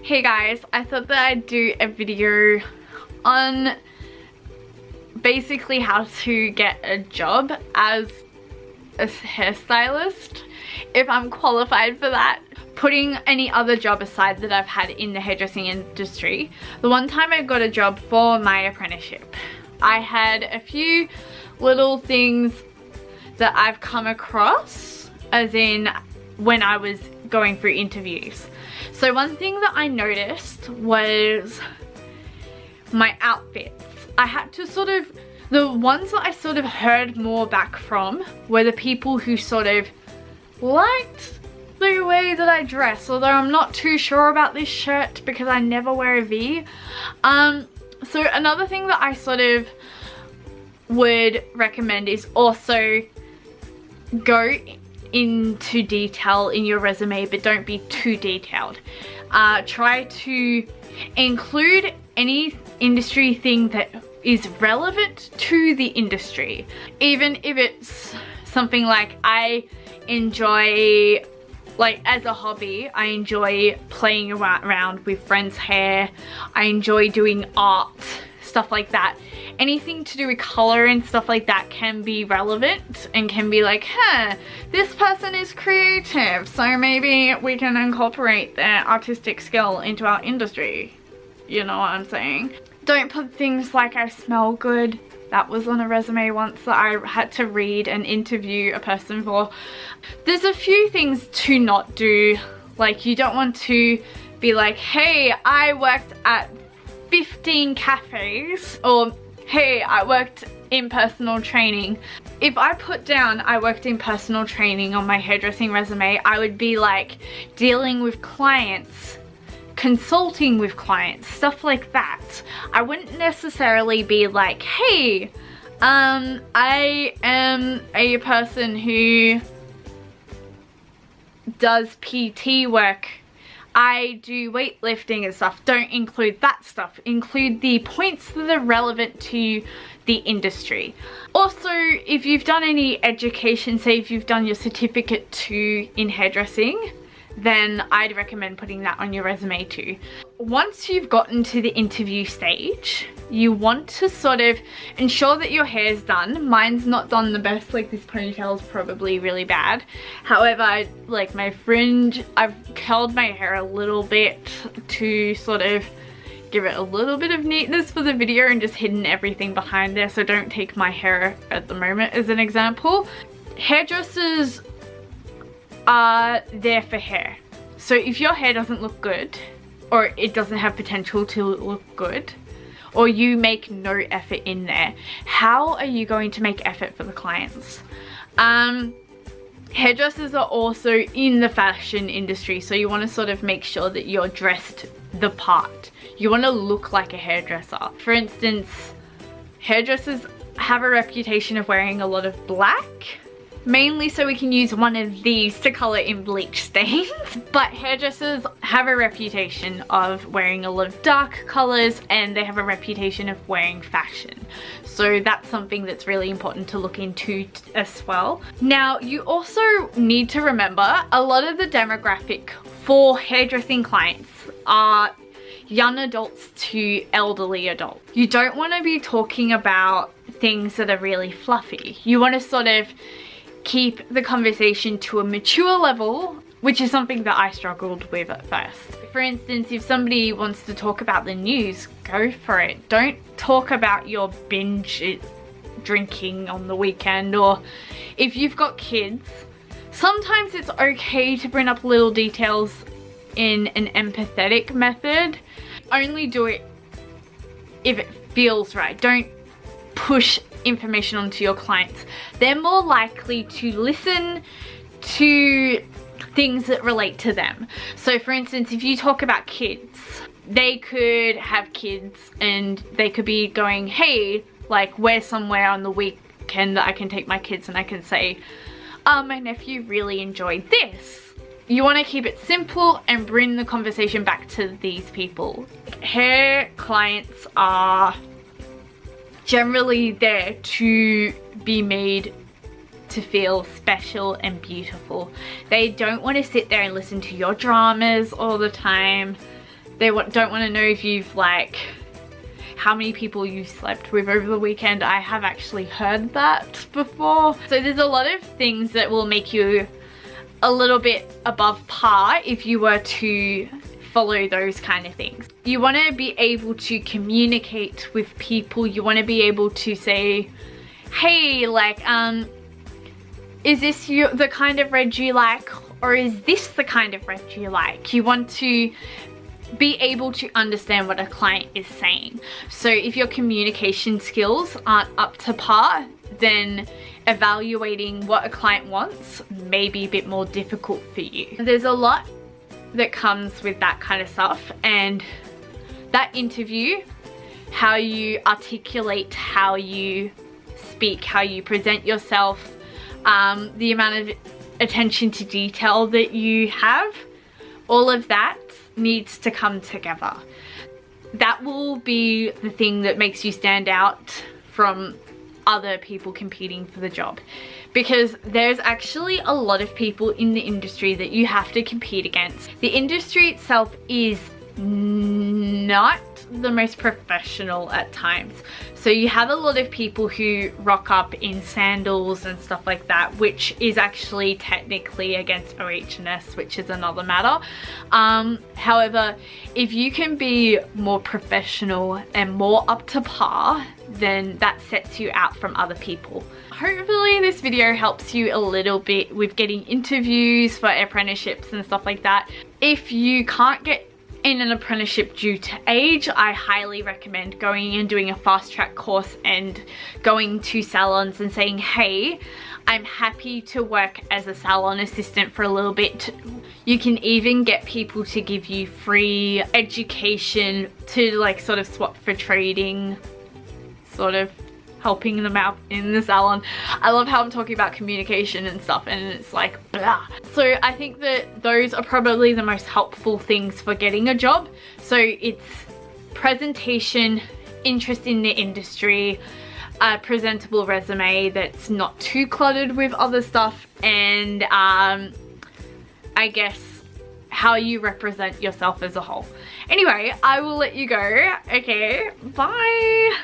Hey guys, I thought that I'd do a video on basically how to get a job as a hairstylist, if I'm qualified for that. Putting any other job aside that I've had in the hairdressing industry, the one time I got a job for my apprenticeship, I had a few little things that I've come across, as in when I was going through interviews. So one thing that I noticed was my outfits. I had to the ones that I sort of heard more back from were the people who sort of liked the way that I dress, although I'm not too sure about this shirt because I never wear a V. So another thing that I sort of would recommend is also go into detail in your resume, but don't be too detailed. Try to include any industry thing that is relevant to the industry, even if it's something like I enjoy, like as a hobby, I enjoy playing around with friends' hair, I enjoy doing art, stuff like that. Anything to do with color and stuff like that can be relevant and can be like, this person is creative, so maybe we can incorporate their artistic skill into our industry. You know what I'm saying? Don't put things like I smell good. That was on a resume once that I had to read and interview a person for. There's a few things to not do. Like, you don't want to be like, hey, I worked at 15 cafes, or hey, I worked in personal training. If I put down I worked in personal training on my hairdressing resume, I would be like dealing with clients, consulting with clients, stuff like that. I wouldn't necessarily be like, hey, I am a person who does PT work, I do weightlifting and stuff. Don't include that stuff. Include the points that are relevant to the industry. Also, if you've done any education, say if you've done your certificate 2 in hairdressing, then I'd recommend putting that on your resume too. Once you've gotten to the interview stage, you want to sort of ensure that your hair's done. Mine's not done the best, like this ponytail is probably really bad. However, like my fringe, I've curled my hair a little bit to sort of give it a little bit of neatness for the video and just hidden everything behind there, so don't take my hair at the moment as an example. Hairdressers are there for hair. So if your hair doesn't look good, or it doesn't have potential to look good, or you make no effort in there, how are you going to make effort for the clients? Hairdressers are also in the fashion industry, so you want to sort of make sure that you're dressed the part. You want to look like a hairdresser. For instance, hairdressers have a reputation of wearing a lot of black, mainly so we can use one of these to color in bleach stains. But hairdressers have a reputation of wearing a lot of dark colors, and they have a reputation of wearing fashion. So that's something that's really important to look into as well. Now, you also need to remember a lot of the demographic for hairdressing clients are young adults to elderly adults. You don't want to be talking about things that are really fluffy. You want to sort of keep the conversation to a mature level, which is something that I struggled with at first. For instance, if somebody wants to talk about the news, go for it. Don't talk about your binge drinking on the weekend, or if you've got kids, sometimes it's okay to bring up little details in an empathetic method. Only do it if it feels right. Don't push information onto your clients. They're more likely to listen to things that relate to them. So for instance, if you talk about kids, they could have kids and they could be going, hey, like, we're somewhere on the weekend that I can take my kids, and I can say, my nephew really enjoyed this. You want to keep it simple and bring the conversation back to these people. Hair clients are generally there to be made to feel special and beautiful. They don't want to sit there and listen to your dramas all the time. They don't want to know if you've like how many people you slept with over the weekend. I have actually heard that before. So there's a lot of things that will make you a little bit above par if you were to follow those kind of things. You want to be able to communicate with people. You want to be able to say, hey, like, is this the kind of red you like, or is this the kind of red you like? You want to be able to understand what a client is saying. So if your communication skills aren't up to par, then evaluating what a client wants may be a bit more difficult for you. There's a lot that comes with that kind of stuff, and that interview, how you articulate, how you speak, how you present yourself, the amount of attention to detail that you have, all of that needs to come together. That will be the thing that makes you stand out from other people competing for the job, because there's actually a lot of people in the industry that you have to compete against. The industry itself is not the most professional at times. So you have a lot of people who rock up in sandals and stuff like that, which is actually technically against OH&S, which is another matter. However, if you can be more professional and more up to par, then that sets you out from other people. Hopefully this video helps you a little bit with getting interviews for apprenticeships and stuff like that. If you can't get in an apprenticeship due to age, I highly recommend going and doing a fast track course and going to salons and saying, hey, I'm happy to work as a salon assistant for a little bit. You can even get people to give you free education to like sort of swap for trading, sort of helping them out in the salon. I love how I'm talking about communication and stuff, and it's like blah. So I think that those are probably the most helpful things for getting a job. So it's presentation, interest in the industry, a presentable resume that's not too cluttered with other stuff, and I guess how you represent yourself as a whole. Anyway, I will let you go. Okay, bye.